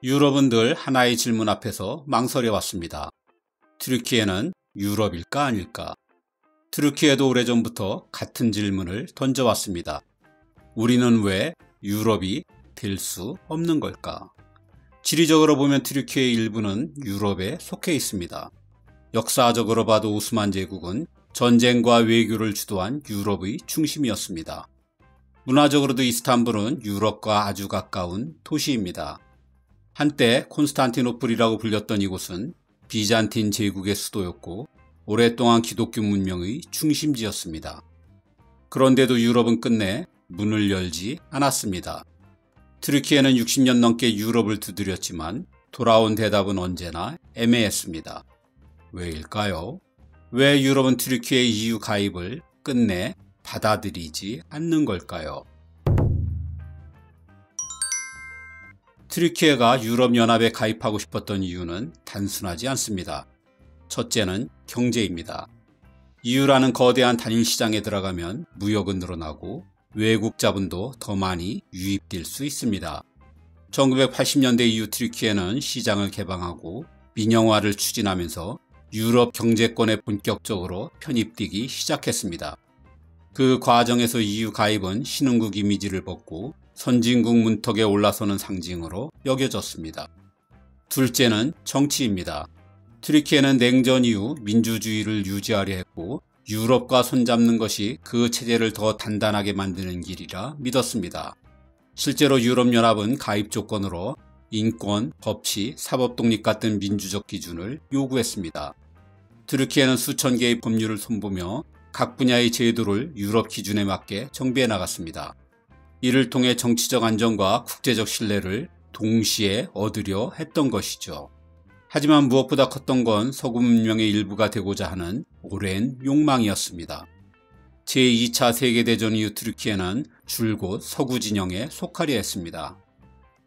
유럽은 늘 하나의 질문 앞에서 망설여왔습니다. 튀르키예는 유럽일까 아닐까? 튀르키예도 오래전부터 같은 질문을 던져왔습니다. 우리는 왜 유럽이 될 수 없는 걸까? 지리적으로 보면 튀르키예의 일부는 유럽에 속해 있습니다. 역사적으로 봐도 오스만 제국은 전쟁과 외교를 주도한 유럽의 중심이었습니다. 문화적으로도 이스탄불은 유럽과 아주 가까운 도시입니다. 한때 콘스탄티노플이라고 불렸던 이곳은 비잔틴 제국의 수도였고 오랫동안 기독교 문명의 중심지였습니다. 그런데도 유럽은 끝내 문을 열지 않았습니다. 튀르키예는 60년 넘게 유럽을 두드렸지만 돌아온 대답은 언제나 애매했습니다. 왜일까요? 왜 유럽은 튀르키예 EU 가입을 끝내 받아들이지 않는 걸까요? 튀르키예가 유럽연합에 가입하고 싶었던 이유는 단순하지 않습니다. 첫째는 경제입니다. EU라는 거대한 단일 시장에 들어가면 무역은 늘어나고 외국 자본도 더 많이 유입될 수 있습니다. 1980년대 이후 튀르키예는 시장을 개방하고 민영화를 추진하면서 유럽 경제권에 본격적으로 편입되기 시작했습니다. 그 과정에서 EU 가입은 신흥국 이미지를 벗고 선진국 문턱에 올라서는 상징으로 여겨졌습니다. 둘째는 정치입니다. 튀르키예는 냉전 이후 민주주의를 유지하려 했고 유럽과 손잡는 것이 그 체제를 더 단단하게 만드는 길이라 믿었습니다. 실제로 유럽연합은 가입 조건으로 인권, 법치, 사법 독립 같은 민주적 기준을 요구했습니다. 튀르키예는 수천 개의 법률을 손보며 각 분야의 제도를 유럽 기준에 맞게 정비해 나갔습니다. 이를 통해 정치적 안정과 국제적 신뢰를 동시에 얻으려 했던 것이죠. 하지만 무엇보다 컸던 건 서구 문명의 일부가 되고자 하는 오랜 욕망이었습니다. 제2차 세계대전 이후 튀르키예는 줄곧 서구 진영에 속하려 했습니다.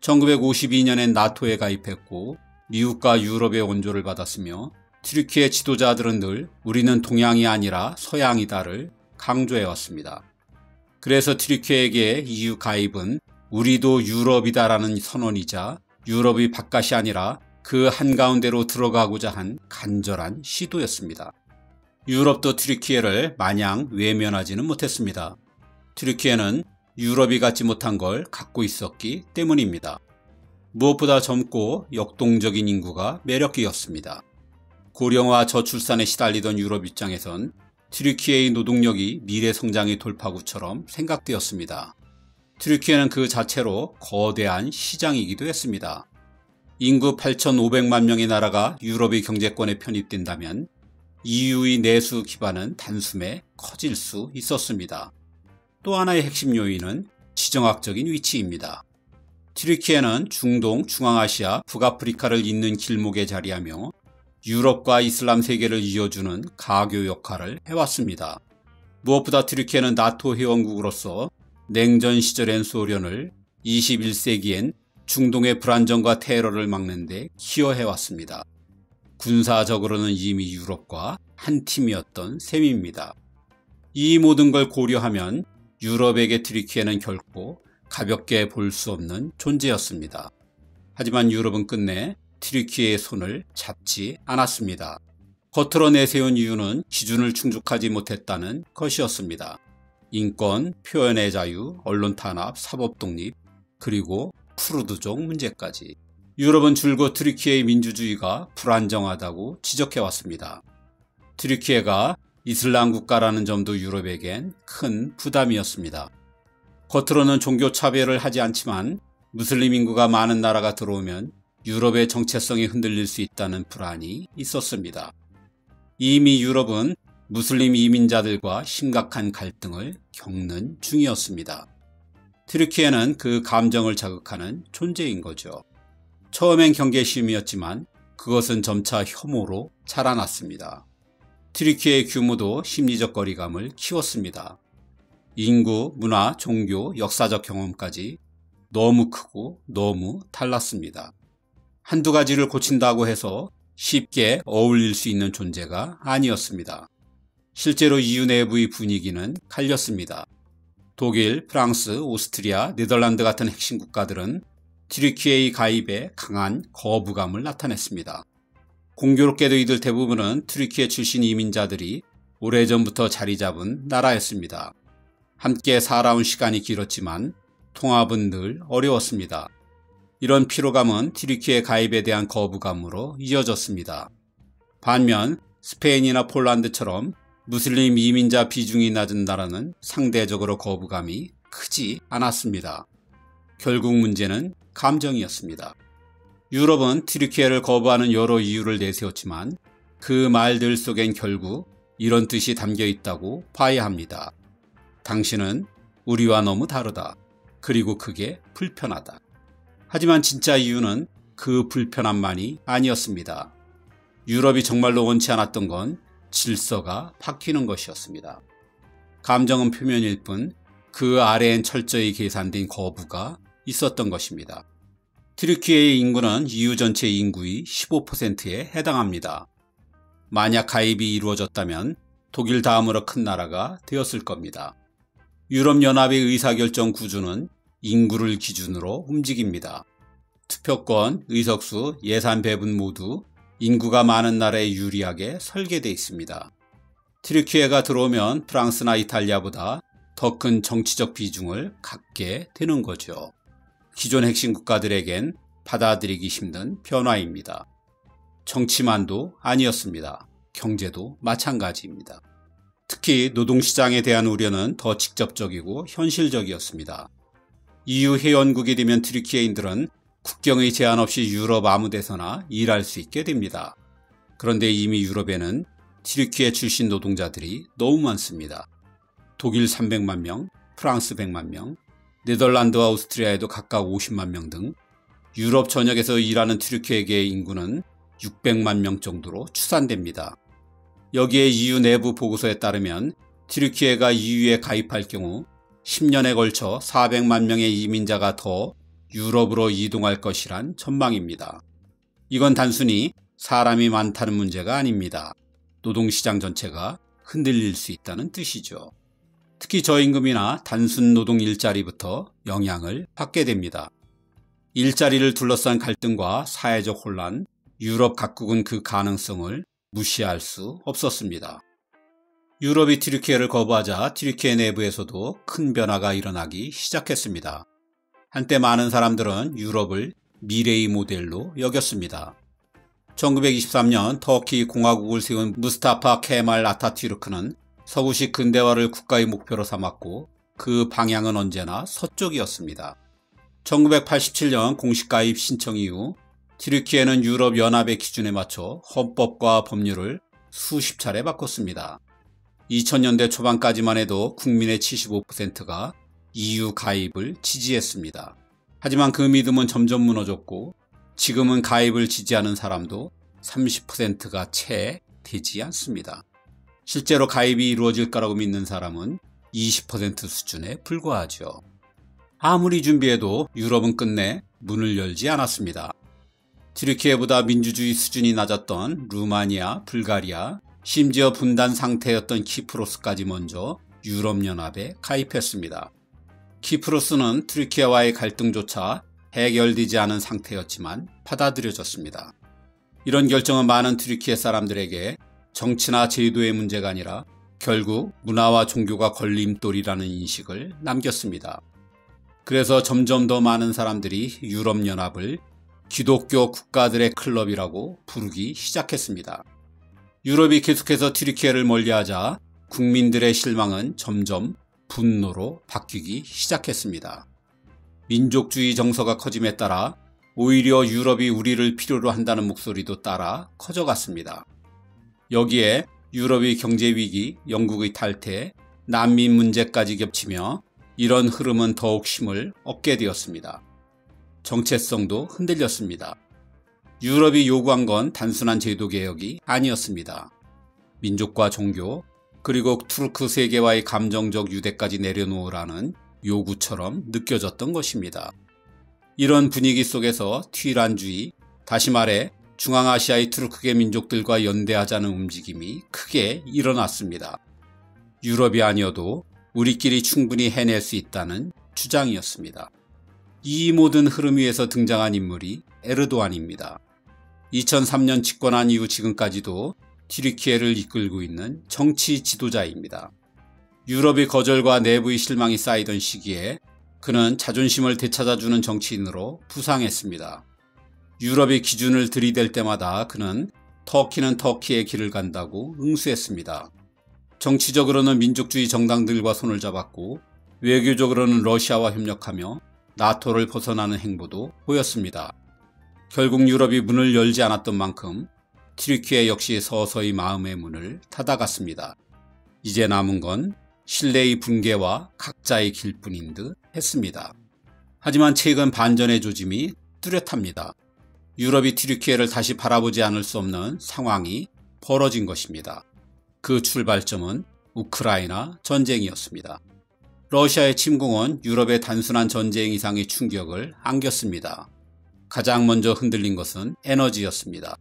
1952년엔 나토에 가입했고 미국과 유럽의 원조를 받았으며 튀르키예 지도자들은 늘 우리는 동양이 아니라 서양이다를 강조해왔습니다. 그래서 튀르키예에게 EU 가입은 우리도 유럽이다라는 선언이자 유럽의 바깥이 아니라 그 한가운데로 들어가고자 한 간절한 시도였습니다. 유럽도 튀르키예를 마냥 외면하지는 못했습니다. 튀르키예는 유럽이 갖지 못한 걸 갖고 있었기 때문입니다. 무엇보다 젊고 역동적인 인구가 매력이었습니다. 고령화 저출산에 시달리던 유럽 입장에선 튀르키예의 노동력이 미래 성장의 돌파구처럼 생각되었습니다. 튀르키예는 그 자체로 거대한 시장이기도 했습니다. 인구 8,500만 명의 나라가 유럽의 경제권에 편입된다면 EU의 내수 기반은 단숨에 커질 수 있었습니다. 또 하나의 핵심 요인은 지정학적인 위치입니다. 튀르키예는 중동, 중앙아시아, 북아프리카를 잇는 길목에 자리하며 유럽과 이슬람 세계를 이어주는 가교 역할을 해왔습니다. 무엇보다 튀르키예는 나토 회원국으로서 냉전 시절엔 소련을 21세기엔 중동의 불안정과 테러를 막는 데 기여해왔습니다. 군사적으로는 이미 유럽과 한 팀이었던 셈입니다. 이 모든 걸 고려하면 유럽에게 튀르키예는 결코 가볍게 볼 수 없는 존재였습니다. 하지만 유럽은 끝내 튀르키예의 손을 잡지 않았습니다. 겉으로 내세운 이유는 기준을 충족하지 못했다는 것이었습니다. 인권, 표현의 자유, 언론 탄압, 사법 독립, 그리고 쿠르드족 문제까지. 유럽은 줄곧 튀르키예의 민주주의가 불안정하다고 지적해왔습니다. 튀르키예가 이슬람 국가라는 점도 유럽에겐 큰 부담이었습니다. 겉으로는 종교 차별을 하지 않지만 무슬림 인구가 많은 나라가 들어오면 유럽의 정체성이 흔들릴 수 있다는 불안이 있었습니다. 이미 유럽은 무슬림 이민자들과 심각한 갈등을 겪는 중이었습니다. 튀르키예는 그 감정을 자극하는 존재인 거죠. 처음엔 경계심이었지만 그것은 점차 혐오로 자라났습니다. 튀르키예의 규모도 심리적 거리감을 키웠습니다. 인구, 문화, 종교, 역사적 경험까지 너무 크고 너무 달랐습니다. 한두 가지를 고친다고 해서 쉽게 어울릴 수 있는 존재가 아니었습니다. 실제로 EU 내부의 분위기는 갈렸습니다. 독일, 프랑스, 오스트리아, 네덜란드 같은 핵심 국가들은 튀르키예의 가입에 강한 거부감을 나타냈습니다. 공교롭게도 이들 대부분은 튀르키예 출신 이민자들이 오래전부터 자리 잡은 나라였습니다. 함께 살아온 시간이 길었지만 통합은 늘 어려웠습니다. 이런 피로감은 튀르키예 가입에 대한 거부감으로 이어졌습니다. 반면 스페인이나 폴란드처럼 무슬림 이민자 비중이 낮은 나라는 상대적으로 거부감이 크지 않았습니다. 결국 문제는 감정이었습니다. 유럽은 튀르키예를 거부하는 여러 이유를 내세웠지만 그 말들 속엔 결국 이런 뜻이 담겨 있다고 봐야 합니다. 당신은 우리와 너무 다르다. 그리고 그게 불편하다. 하지만 진짜 이유는 그 불편함만이 아니었습니다. 유럽이 정말로 원치 않았던 건 질서가 바뀌는 것이었습니다. 감정은 표면일 뿐 그 아래엔 철저히 계산된 거부가 있었던 것입니다. 튀르키예의 인구는 EU 전체 인구의 15%에 해당합니다. 만약 가입이 이루어졌다면 독일 다음으로 큰 나라가 되었을 겁니다. 유럽연합의 의사결정 구조는 인구를 기준으로 움직입니다. 투표권, 의석수, 예산 배분 모두 인구가 많은 나라에 유리하게 설계되어 있습니다. 튀르키예가 들어오면 프랑스나 이탈리아보다 더 큰 정치적 비중을 갖게 되는 거죠. 기존 핵심 국가들에겐 받아들이기 힘든 변화입니다. 정치만도 아니었습니다. 경제도 마찬가지입니다. 특히 노동시장에 대한 우려는 더 직접적이고 현실적이었습니다. EU 회원국이 되면 튀르키예인들은 국경의 제한 없이 유럽 아무 데서나 일할 수 있게 됩니다. 그런데 이미 유럽에는 튀르키예 출신 노동자들이 너무 많습니다. 독일 300만 명, 프랑스 100만 명, 네덜란드와 오스트리아에도 각각 50만 명 등 유럽 전역에서 일하는 튀르키예계의 인구는 600만 명 정도로 추산됩니다. 여기에 EU 내부 보고서에 따르면 튀르키예가 EU에 가입할 경우 10년에 걸쳐 400만 명의 이민자가 더 유럽으로 이동할 것이란 전망입니다. 이건 단순히 사람이 많다는 문제가 아닙니다. 노동시장 전체가 흔들릴 수 있다는 뜻이죠. 특히 저임금이나 단순 노동 일자리부터 영향을 받게 됩니다. 일자리를 둘러싼 갈등과 사회적 혼란, 유럽 각국은 그 가능성을 무시할 수 없었습니다. 유럽이 튀르키예를 거부하자 튀르키예 내부에서도 큰 변화가 일어나기 시작했습니다. 한때 많은 사람들은 유럽을 미래의 모델로 여겼습니다. 1923년 터키 공화국을 세운 무스타파 케말 아타튀르크는 서구식 근대화를 국가의 목표로 삼았고 그 방향은 언제나 서쪽이었습니다. 1987년 공식 가입 신청 이후 튀르키예는 유럽연합의 기준에 맞춰 헌법과 법률을 수십 차례 바꿨습니다. 2000년대 초반까지만 해도 국민의 75%가 EU 가입을 지지했습니다. 하지만 그 믿음은 점점 무너졌고 지금은 가입을 지지하는 사람도 30%가 채 되지 않습니다. 실제로 가입이 이루어질 거라고 믿는 사람은 20% 수준에 불과하죠. 아무리 준비해도 유럽은 끝내 문을 열지 않았습니다. 튀르키예보다 민주주의 수준이 낮았던 루마니아, 불가리아, 심지어 분단 상태였던 키프로스까지 먼저 유럽연합에 가입했습니다. 키프로스는 튀르키예와의 갈등조차 해결되지 않은 상태였지만 받아들여졌습니다. 이런 결정은 많은 튀르키예 사람들에게 정치나 제도의 문제가 아니라 결국 문화와 종교가 걸림돌이라는 인식을 남겼습니다. 그래서 점점 더 많은 사람들이 유럽연합을 기독교 국가들의 클럽이라고 부르기 시작했습니다. 유럽이 계속해서 튀르키예를 멀리하자 국민들의 실망은 점점 분노로 바뀌기 시작했습니다. 민족주의 정서가 커짐에 따라 오히려 유럽이 우리를 필요로 한다는 목소리도 따라 커져갔습니다. 여기에 유럽의 경제위기, 영국의 탈퇴, 난민 문제까지 겹치며 이런 흐름은 더욱 힘을 얻게 되었습니다. 정체성도 흔들렸습니다. 유럽이 요구한 건 단순한 제도 개혁이 아니었습니다. 민족과 종교, 그리고 투르크 세계와의 감정적 유대까지 내려놓으라는 요구처럼 느껴졌던 것입니다. 이런 분위기 속에서 튀란주의, 다시 말해 중앙아시아의 투르크계 민족들과 연대하자는 움직임이 크게 일어났습니다. 유럽이 아니어도 우리끼리 충분히 해낼 수 있다는 주장이었습니다. 이 모든 흐름 위에서 등장한 인물이 에르도안입니다. 2003년 집권한 이후 지금까지도 튀르키예를 이끌고 있는 정치 지도자입니다. 유럽의 거절과 내부의 실망이 쌓이던 시기에 그는 자존심을 되찾아주는 정치인으로 부상했습니다. 유럽의 기준을 들이댈 때마다 그는 터키는 터키의 길을 간다고 응수했습니다. 정치적으로는 민족주의 정당들과 손을 잡았고 외교적으로는 러시아와 협력하며 나토를 벗어나는 행보도 보였습니다. 결국 유럽이 문을 열지 않았던 만큼 튀르키예 역시 서서히 마음의 문을 닫아갔습니다. 이제 남은 건 신뢰의 붕괴와 각자의 길뿐인 듯 했습니다. 하지만 최근 반전의 조짐이 뚜렷합니다. 유럽이 튀르키예를 다시 바라보지 않을 수 없는 상황이 벌어진 것입니다. 그 출발점은 우크라이나 전쟁이었습니다. 러시아의 침공은 유럽의 단순한 전쟁 이상의 충격을 안겼습니다. 가장 먼저 흔들린 것은 에너지였습니다.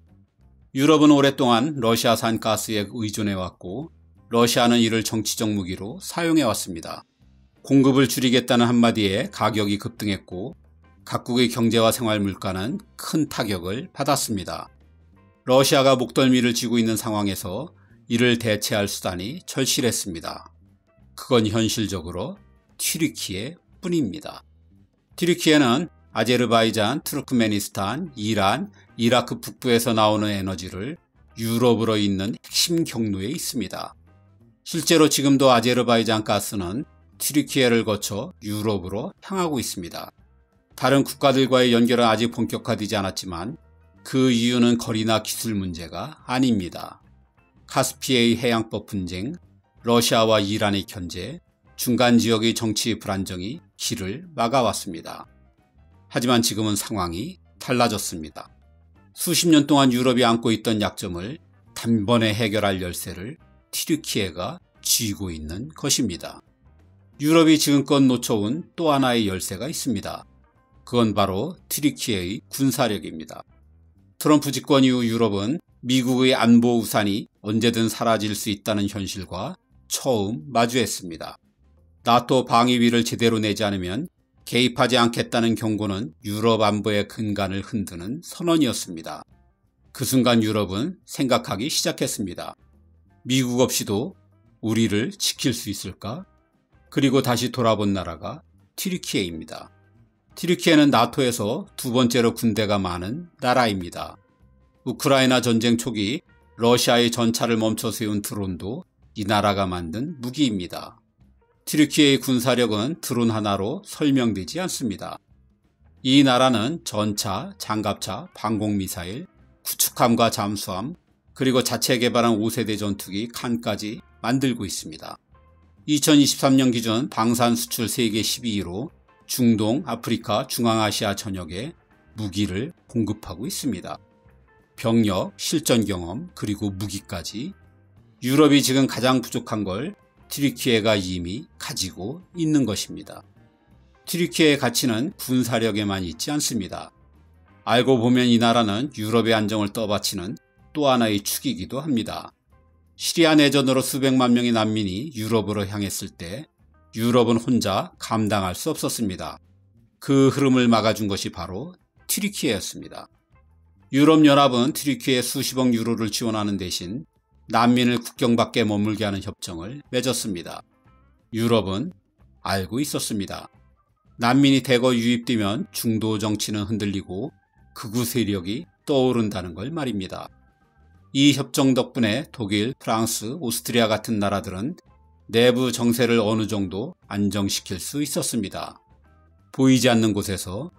유럽은 오랫동안 러시아산 가스에 의존해왔고 러시아는 이를 정치적 무기로 사용해왔습니다. 공급을 줄이겠다는 한마디에 가격이 급등했고 각국의 경제와 생활 물가는 큰 타격을 받았습니다. 러시아가 목덜미를 쥐고 있는 상황에서 이를 대체할 수단이 절실했습니다. 그건 현실적으로 튀르키예 뿐입니다. 튀르키예는 아제르바이잔, 투르크메니스탄, 이란, 이라크 북부에서 나오는 에너지를 유럽으로 잇는 핵심 경로에 있습니다. 실제로 지금도 아제르바이잔 가스는 튀르키예를 거쳐 유럽으로 향하고 있습니다. 다른 국가들과의 연결은 아직 본격화되지 않았지만 그 이유는 거리나 기술 문제가 아닙니다. 카스피해의 해양법 분쟁, 러시아와 이란의 견제, 중간 지역의 정치 불안정이 길을 막아왔습니다. 하지만 지금은 상황이 달라졌습니다. 수십 년 동안 유럽이 안고 있던 약점을 단번에 해결할 열쇠를 튀르키예가 쥐고 있는 것입니다. 유럽이 지금껏 놓쳐온 또 하나의 열쇠가 있습니다. 그건 바로 튀르키예의 군사력입니다. 트럼프 집권 이후 유럽은 미국의 안보 우산이 언제든 사라질 수 있다는 현실과 처음 마주했습니다. 나토 방위비를 제대로 내지 않으면 개입하지 않겠다는 경고는 유럽 안보의 근간을 흔드는 선언이었습니다. 그 순간 유럽은 생각하기 시작했습니다. 미국 없이도 우리를 지킬 수 있을까? 그리고 다시 돌아본 나라가 튀르키예입니다. 튀르키예는 나토에서 두 번째로 군대가 많은 나라입니다. 우크라이나 전쟁 초기 러시아의 전차를 멈춰 세운 드론도 이 나라가 만든 무기입니다. 튀르키예의 군사력은 드론 하나로 설명되지 않습니다. 이 나라는 전차, 장갑차, 방공미사일, 구축함과 잠수함, 그리고 자체 개발한 5세대 전투기 칸까지 만들고 있습니다. 2023년 기준 방산 수출 세계 12위로 중동, 아프리카, 중앙아시아 전역에 무기를 공급하고 있습니다. 병력, 실전 경험, 그리고 무기까지 유럽이 지금 가장 부족한 걸 튀르키예가 이미 가지고 있는 것입니다. 튀르키예의 가치는 군사력에만 있지 않습니다. 알고 보면 이 나라는 유럽의 안정을 떠받치는 또 하나의 축이기도 합니다. 시리아 내전으로 수백만 명의 난민이 유럽으로 향했을 때 유럽은 혼자 감당할 수 없었습니다. 그 흐름을 막아준 것이 바로 튀르키예였습니다. 유럽연합은 튀르키예에 수십억 유로를 지원하는 대신 난민을 국경 밖에 머물게 하는 협정을 맺었습니다. 유럽은 알고 있었습니다. 난민이 대거 유입되면 중도 정치는 흔들리고 극우 세력이 떠오른다는 걸 말입니다. 이 협정 덕분에 독일, 프랑스, 오스트리아 같은 나라들은 내부 정세를 어느 정도 안정시킬 수 있었습니다. 보이지 않는 곳에서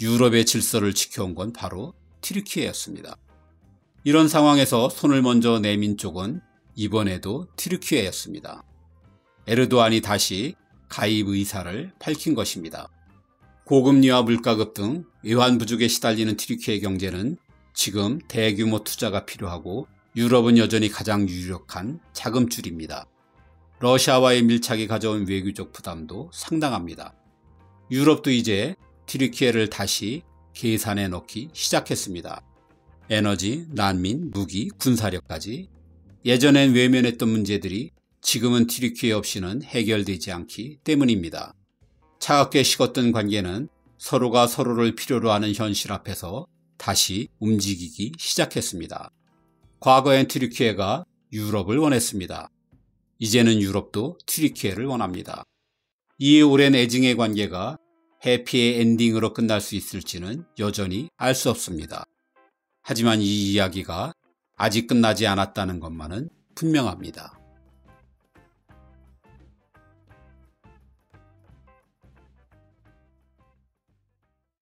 유럽의 질서를 지켜온 건 바로 튀르키예였습니다. 이런 상황에서 손을 먼저 내민 쪽은 이번에도 튀르키예였습니다. 에르도안이 다시 가입 의사를 밝힌 것입니다. 고금리와 물가급 등 외환 부족에 시달리는 튀르키예 경제는 지금 대규모 투자가 필요하고 유럽은 여전히 가장 유력한 자금줄입니다. 러시아와의 밀착이 가져온 외교적 부담도 상당합니다. 유럽도 이제 튀르키예를 다시 계산에 넣기 시작했습니다. 에너지, 난민, 무기, 군사력까지 예전엔 외면했던 문제들이 지금은 튀르키예 없이는 해결되지 않기 때문입니다. 차갑게 식었던 관계는 서로가 서로를 필요로 하는 현실 앞에서 다시 움직이기 시작했습니다. 과거엔 튀르키예가 유럽을 원했습니다. 이제는 유럽도 튀르키예를 원합니다. 이 오랜 애증의 관계가 해피의 엔딩으로 끝날 수 있을지는 여전히 알 수 없습니다. 하지만 이 이야기가 아직 끝나지 않았다는 것만은 분명합니다.